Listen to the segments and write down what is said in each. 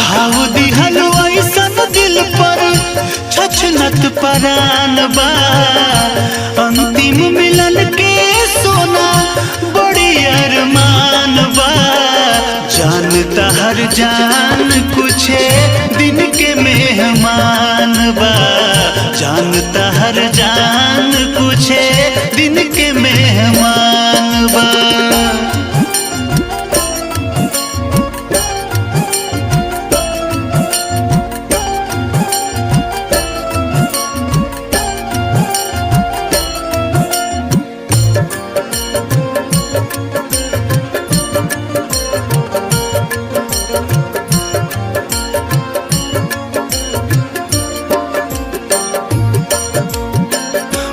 घाव दिहल ऐसन दिल पर छछनत परान बा। अंतिम मिलन के सोना बड़ी अरमान बा। जानता हर जान कुछ दिन के मेहमान बा। जानता हर जान कुछ दिन के मेहमान बा।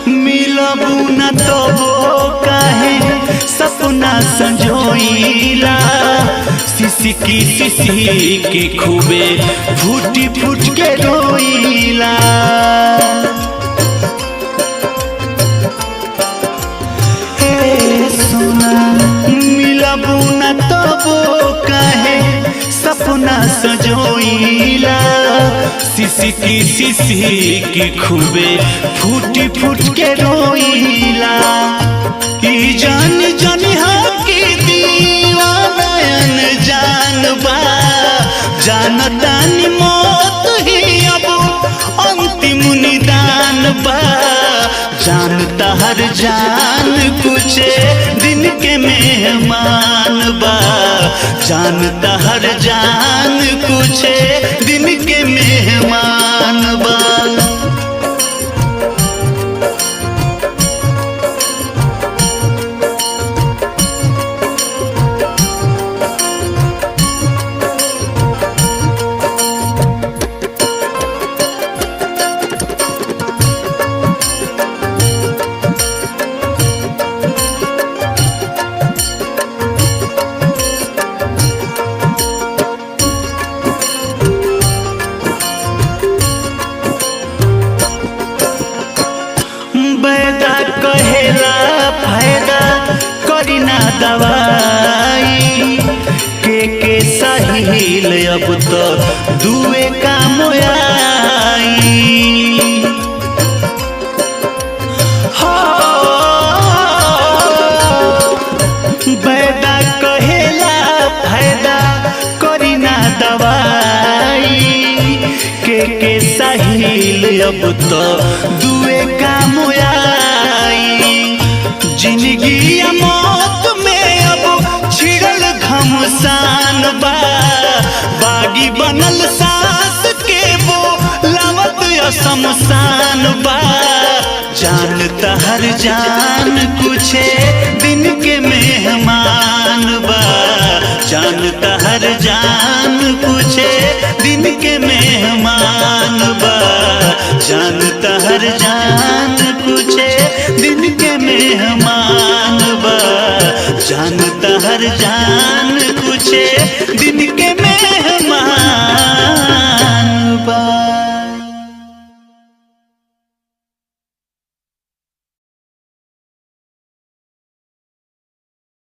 मिलबू न तो काहे सपना संजोइला। सिसकी सिसकी खूबे फूटी फूट के रोइला। सोना मिलबू न तो काहे सपना सजोइला। सिसकी सिसकी खूबे फूटी फूट के रोइला। ई जान जानी की दीवानयन जान बा। जानता नि मौत ही अब अंतिम निदान बा। जानता हर जान कुछ दिन के मेहमान बा। जानता हर जान कुछ दिन के मेहमान बा। बैदा कहेला फायदा करी ना दवाई। के सहील अब तो दुए काम आई। हो बैदा कहेला फायदा करी ना दवाई। के सहील अब तो दुए काम आई। जिंदगी या मौत में अब छिड़ल घमसान बा। बागी बनल सांस के वो लावत शमशान बा। जानता हर जान कुछ दिन के मेहमान बा। जानता हर जान कुछ दिन के मेहमान बा। जानता हर जान कुछ दिन के मेहमान बा। जानता हर जान